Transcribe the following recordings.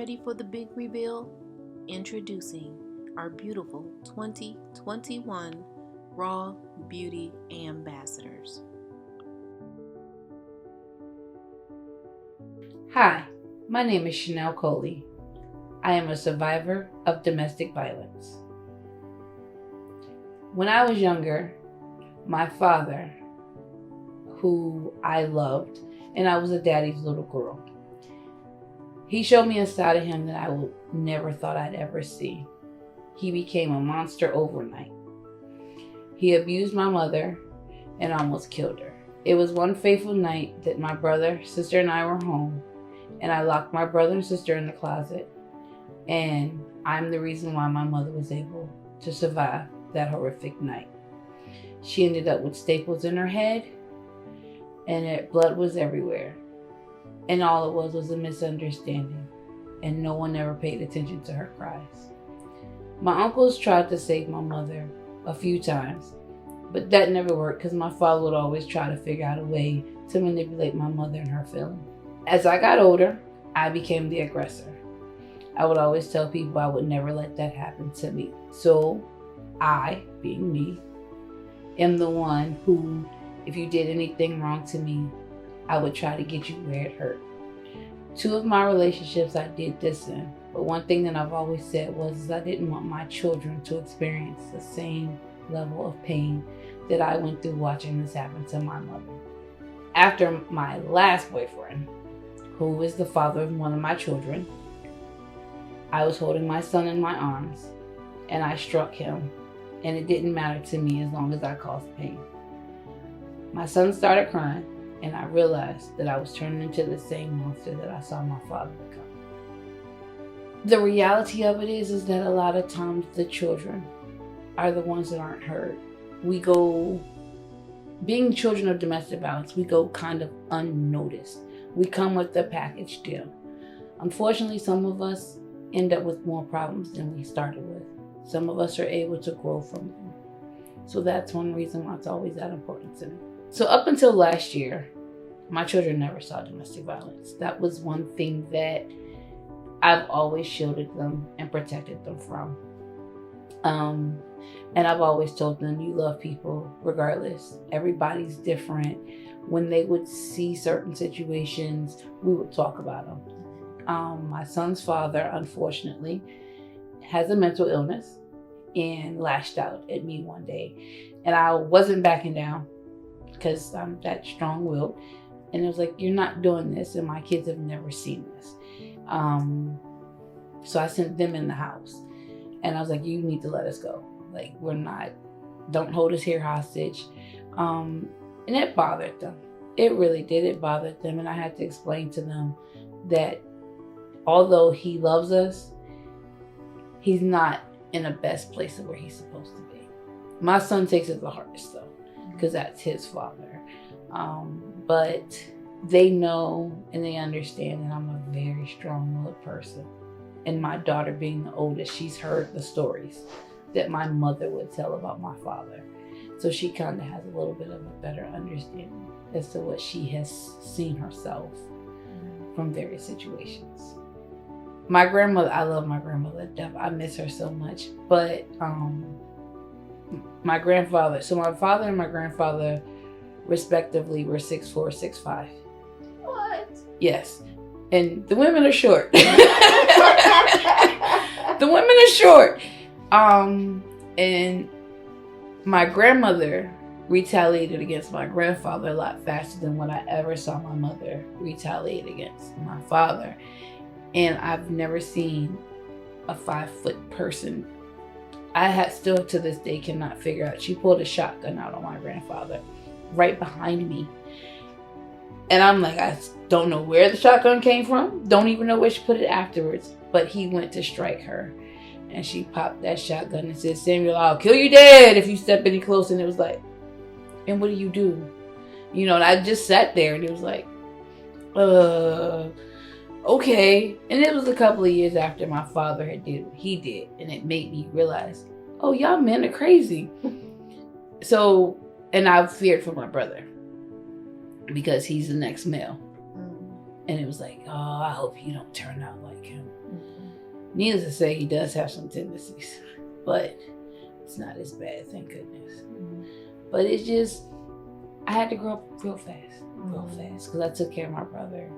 ready for the big reveal? Introducing our beautiful 2021 Raw Beauty Ambassadors. Hi, my name is Chanel Coley. I am a survivor of domestic violence. When I was younger, my father, who I loved, and I was a daddy's little girl, he showed me a side of him that I would never thought I'd ever see. He became a monster overnight. He abused my mother and almost killed her. It was one fateful night that my brother, sister, and I were home, and I locked my brother and sister in the closet, and I'm the reason why my mother was able to survive that horrific night. She ended up with staples in her head, and blood was everywhere. And all it was a misunderstanding, and no one ever paid attention to her cries. My uncles tried to save my mother a few times, but that never worked because my father would always try to figure out a way to manipulate my mother and her feelings. As I got older, I became the aggressor. I would always tell people I would never let that happen to me. So I, being me, am the one who, if you did anything wrong to me, I would try to get you where it hurt. 2 of my relationships I did this in, but one thing that I've always said was I didn't want my children to experience the same level of pain that I went through watching this happen to my mother. After my last boyfriend, who is the father of one of my children, I was holding my son in my arms and I struck him, and it didn't matter to me as long as I caused pain. My son started crying, and I realized that I was turning into the same monster that I saw my father become. The reality of it is that a lot of times the children are the ones that aren't heard. Being children of domestic violence, we go kind of unnoticed. We come with the package deal. Unfortunately, some of us end up with more problems than we started with. Some of us are able to grow from them. So that's one reason why it's always that important to me. So up until last year, my children never saw domestic violence. That was one thing that I've always shielded them and protected them from. And I've always told them, you love people regardless. Everybody's different. When they would see certain situations, we would talk about them. My son's father, unfortunately, has a mental illness and lashed out at me one day. And I wasn't backing down because I'm that strong-willed. And it was like, you're not doing this, and my kids have never seen this. So I sent them in the house. And I was like, you need to let us go. Like, don't hold us here hostage. And it bothered them. It really did. It bothered them. And I had to explain to them that although he loves us, he's not in the best place of where he's supposed to be. My son takes it the hardest though, because that's his father. But they know and they understand that I'm a very strong-willed person. And my daughter being the oldest, she's heard the stories that my mother would tell about my father. So she kind of has a little bit of a better understanding as to what she has seen herself from various situations. My grandmother, I love my grandmother to death. I miss her so much. But my grandfather, so my father and my grandfather respectively were 6'4", 6'5". What? Yes. And the women are short. The women are short. And my grandmother retaliated against my grandfather a lot faster than what I ever saw my mother retaliate against my father. And I've never seen a 5-foot person. Still to this day cannot figure out. She pulled a shotgun out on my grandfather right behind me. And I'm like, I don't know where the shotgun came from. Don't even know where she put it afterwards. But he went to strike her. And she popped that shotgun and said, Samuel, I'll kill you dead if you step any closer. And it was like, and what do you do? You know, and I just sat there and it was like, okay. And it was a couple of years after my father did what he did. And it made me realize, oh, y'all men are crazy. So, and I feared for my brother because he's the next male. And it was like, oh, I hope you don't turn out like him. Needless to say, he does have some tendencies, but it's not as bad, thank goodness. But it's just, I had to grow up real fast, because I took care of my brother.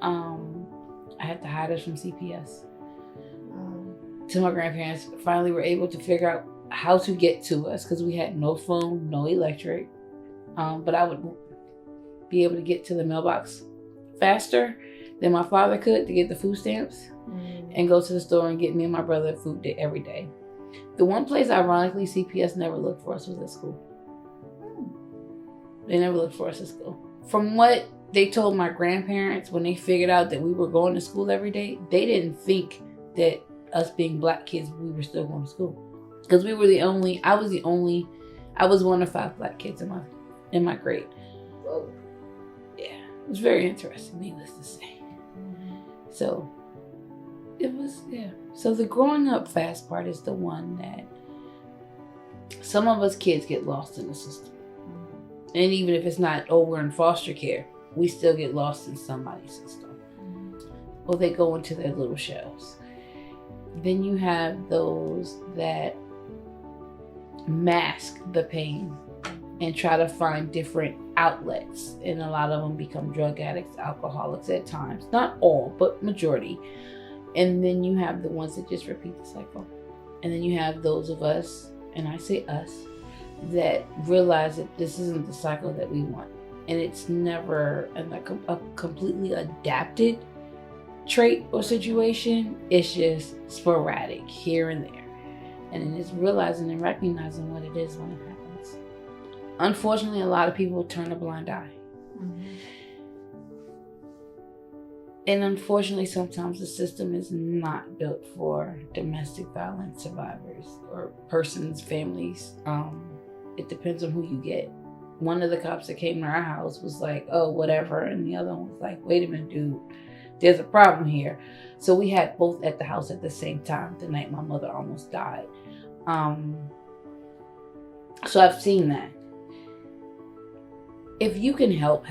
I had to hide us from CPS. Till my grandparents finally were able to figure out how to get to us, because we had no phone, no electric. But I would be able to get to the mailbox faster than my father could to get the food stamps and go to the store and get me and my brother food every day. The one place, ironically, CPS never looked for us was at school. They never looked for us at school. From what they told my grandparents when they figured out that we were going to school every day, they didn't think that us being black kids, we were still going to school. Because we were I was one of 5 black kids in my grade. Whoa. Yeah, it was very interesting, needless to say. So, it was, yeah. So the growing up fast part is the one that some of us kids get lost in the system. And even if it's not, we're in foster care, we still get lost in somebody's system. Or they go into their little shells. Then you have those that mask the pain and try to find different outlets. And a lot of them become drug addicts, alcoholics at times. Not all, but majority. And then you have the ones that just repeat the cycle. And then you have those of us, and I say us, that realize that this isn't the cycle that we want. And it's never a completely adapted trait or situation. It's just sporadic here and there. And then it's realizing and recognizing what it is when it happens. Unfortunately, a lot of people turn a blind eye. And unfortunately, sometimes the system is not built for domestic violence survivors or persons, families. It depends on who you get. One of the cops that came to our house was like, oh, whatever. And the other one was like, wait a minute, dude, there's a problem here. So we had both at the house at the same time the night my mother almost died. So I've seen that. If you can help.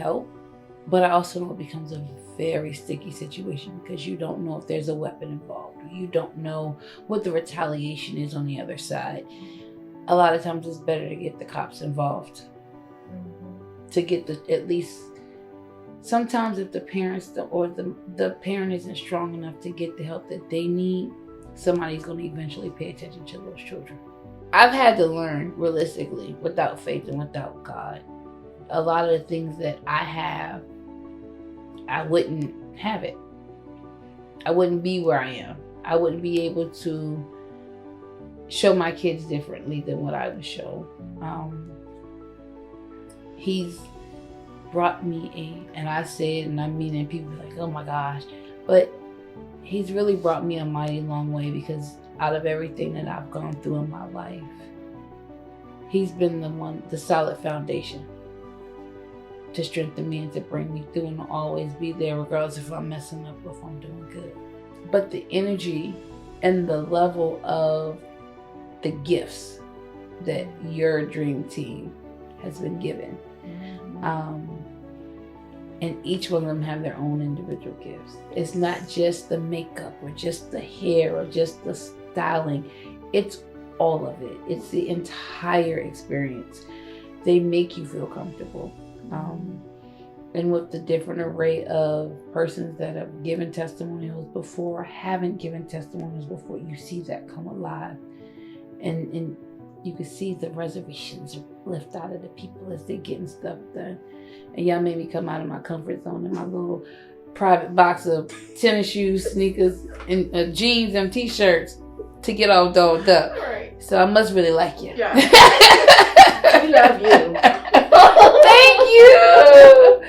But I also know it becomes a very sticky situation because you don't know if there's a weapon involved. You don't know what the retaliation is on the other side. A lot of times it's better to get the cops involved. To get at least, sometimes if the parents or the parent isn't strong enough to get the help that they need, somebody's going to eventually pay attention to those children. I've had to learn realistically, without faith and without God, a lot of the things that I have, I wouldn't have it. I wouldn't be where I am. I wouldn't be able to show my kids differently than what I was shown. He's brought me and I say it and I mean it, people are like, oh my gosh. But he's really brought me a mighty long way because out of everything that I've gone through in my life, he's been the solid foundation to strengthen me and to bring me through and to always be there regardless if I'm messing up or if I'm doing good. But the energy and the level of the gifts that your dream team has been given. And each one of them have their own individual gifts. It's not just the makeup or just the hair or just the styling. It's all of it. It's the entire experience. They make you feel comfortable. And with the different array of persons that have given testimonials before, haven't given testimonials before, you see that come alive. And you can see the reservations lift out of the people as they're getting stuff done. And y'all made me come out of my comfort zone in my little private box of tennis shoes, sneakers, and jeans and t-shirts to get all dolled up. Right. So I must really like you. Yeah. We love you. Thank you.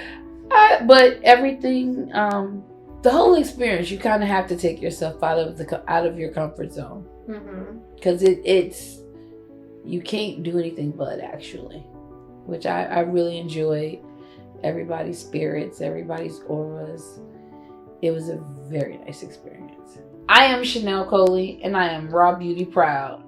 But everything, the whole experience, you kind of have to take yourself out of your comfort zone. Because it's you can't do anything but, actually, which I really enjoyed. Everybody's spirits, everybody's auras. It was a very nice experience. I am Chanel Coley, and I am Raw Beauty Proud.